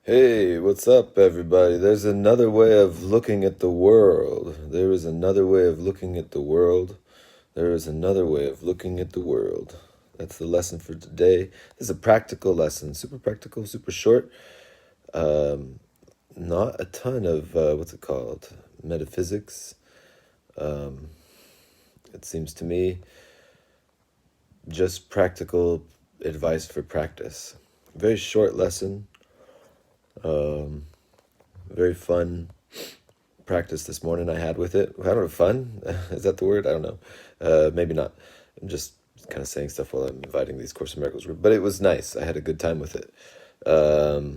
Hey, what's up, everybody? There's another way of looking at the world. There is another way of looking at the world. There is another way of looking at the world. That's the lesson for today. This is a practical lesson, super practical, super short. Um, Not a ton of, what's it called? Metaphysics. Um, it seems to me just practical advice for practice. Very short lesson. Um, Very fun practice this morning I had with it. I don't know, fun? Is that the word? I don't know. Maybe not. I'm just kind of saying stuff while I'm inviting these Course in Miracles group. But it was nice. I had a good time with it. I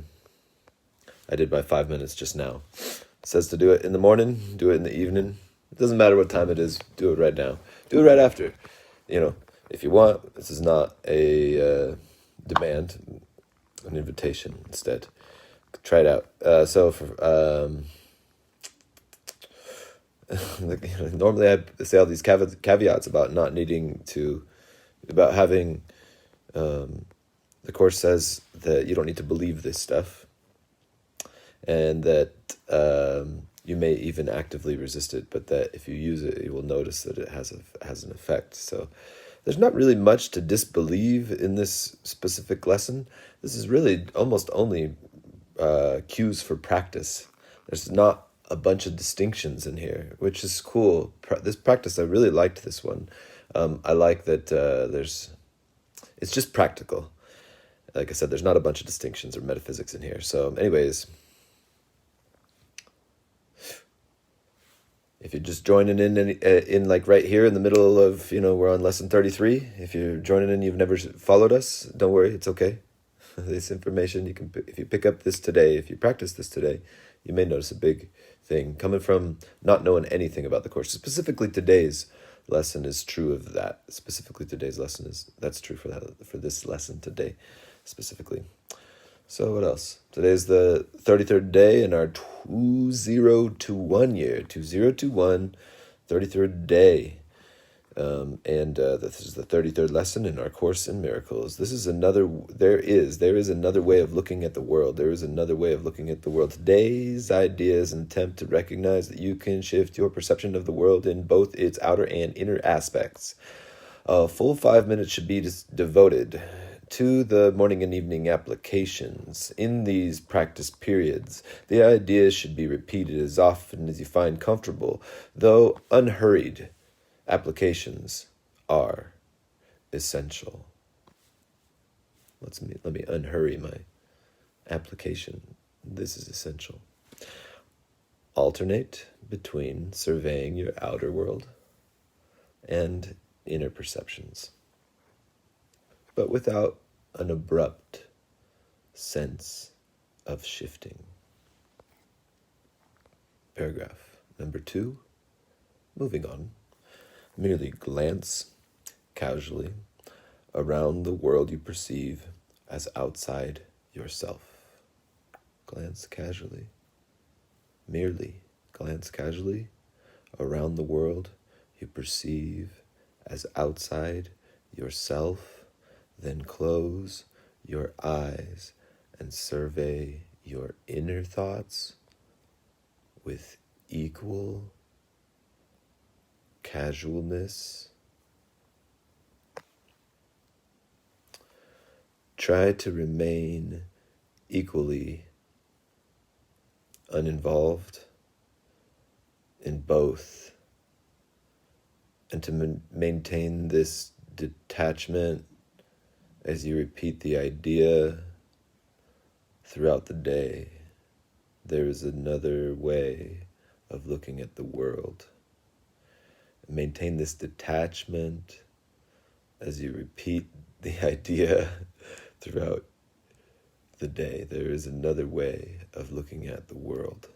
did my 5 minutes just now. It says to do it in the morning, do it in the evening. It doesn't matter what time it is. Do it right now. Do it right after. If you want. This is not a demand, an invitation instead. Try it out. Normally I say all these caveats about not needing to, about having, the Course says that you don't need to believe this stuff, and that you may even actively resist it, but that if you use it, you will notice that it has an effect. So there's not really much to disbelieve in this specific lesson. This is really almost only cues for practice. There's not a bunch of distinctions in here, which is cool. This practice, I really liked this one. I like that it's just practical. Like I said, there's not a bunch of distinctions or metaphysics in here. So anyways, if you're just joining in like right here in the middle of, we're on lesson 33. If you're joining in, you've never followed us, don't worry, it's okay. This information, if you pick up this today, if you practice this today, you may notice a big thing coming from not knowing anything about the Course. Specifically, today's lesson is true of that. Specifically, today's lesson that's true for this lesson today, specifically. So what else? Today's the 33rd day in our 2021 year, 2021, 33rd day. This is the 33rd lesson in our Course in Miracles. There is another way of looking at the world. There is another way of looking at the world. Today's idea is an attempt to recognize that you can shift your perception of the world in both its outer and inner aspects. A full 5 minutes should be devoted to the morning and evening applications. In these practice periods, the ideas should be repeated as often as you find comfortable, though unhurried. Applications are essential. Let me unhurry my application. This is essential. Alternate between surveying your outer world and inner perceptions, but without an abrupt sense of shifting. Paragraph number 2. Moving on. Merely glance casually around the world you perceive as outside yourself. Glance casually. Merely glance casually around the world you perceive as outside yourself, then close your eyes and survey your inner thoughts with equal casualness. Try to remain equally uninvolved in both, and to maintain this detachment as you repeat the idea throughout the day. There is another way of looking at the world. Maintain this detachment as you repeat the idea throughout the day. There is another way of looking at the world.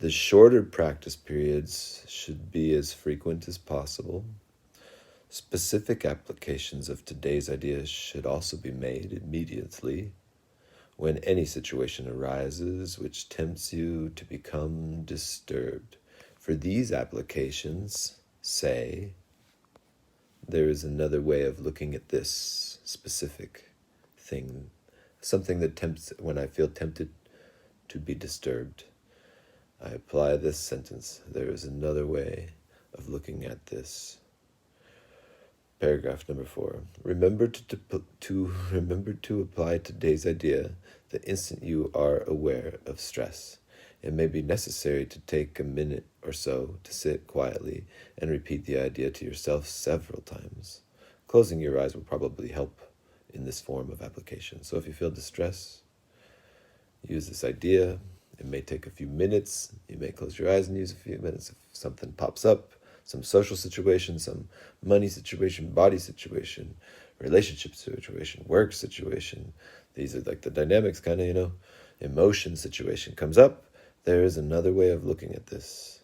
The shorter practice periods should be as frequent as possible. Specific applications of today's ideas should also be made immediately when any situation arises which tempts you to become disturbed. For these applications, say, there is another way of looking at this specific thing. Something that tempts, when I feel tempted to be disturbed. I apply this sentence. There is another way of looking at this. Paragraph number 4. Remember to apply today's idea the instant you are aware of stress. It may be necessary to take a minute or so to sit quietly and repeat the idea to yourself several times. Closing your eyes will probably help in this form of application. So if you feel distress, use this idea. It may take a few minutes. You may close your eyes and use a few minutes. If something pops up, some social situation, some money situation, body situation, relationship situation, work situation. These are like the dynamics, kind of, emotion situation comes up. There is another way of looking at this.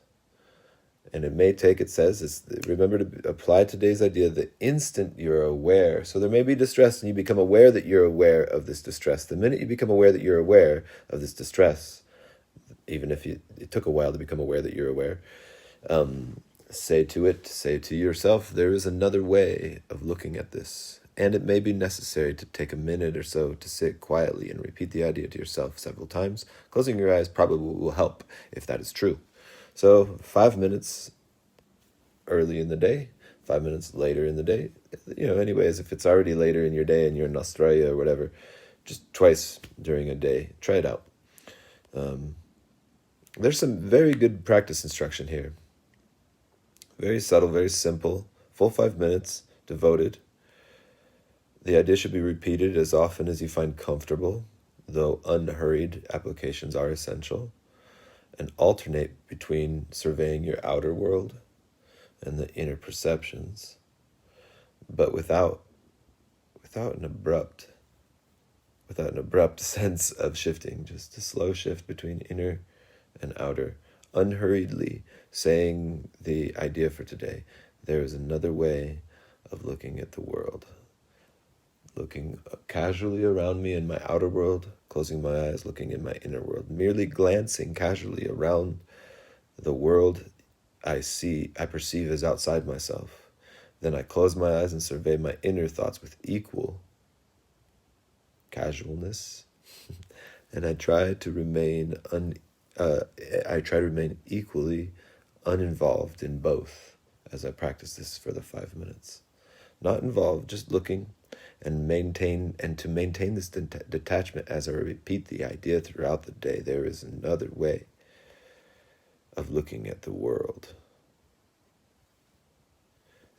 And it may take, it says, remember to apply today's idea the instant you're aware. So there may be distress and you become aware that you're aware of this distress. The minute you become aware that you're aware of this distress, even if it took a while to become aware that you're aware, say to yourself, there is another way of looking at this. And it may be necessary to take a minute or so to sit quietly and repeat the idea to yourself several times. Closing your eyes probably will help if that is true. So 5 minutes early in the day, 5 minutes later in the day. Anyways, if it's already later in your day and you're in Australia or whatever, just twice during a day. Try it out. There's some very good practice instruction here. Very subtle, very simple. Full 5 minutes devoted. The idea should be repeated as often as you find comfortable, though unhurried applications are essential, and alternate between surveying your outer world and the inner perceptions, but without an abrupt sense of shifting, just a slow shift between inner and outer, unhurriedly saying the idea for today. There is another way of looking at the world. Looking casually around me in my outer world, closing my eyes, looking in my inner world, merely glancing casually around the world I perceive as outside myself. Then I close my eyes and survey my inner thoughts with equal casualness, and I try to remain equally uninvolved in both as I practice this for the 5 minutes. Not involved, just looking, and to maintain this detachment as I repeat the idea throughout the day. There is another way of looking at the world.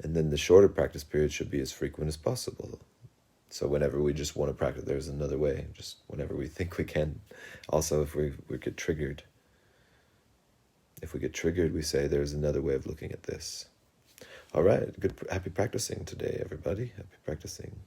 And then the shorter practice period should be as frequent as possible. So whenever we just want to practice, there's another way, just whenever we think we can. Also, if we get triggered. If we get triggered, we say there's another way of looking at this. All right, happy practicing today, everybody. Happy practicing.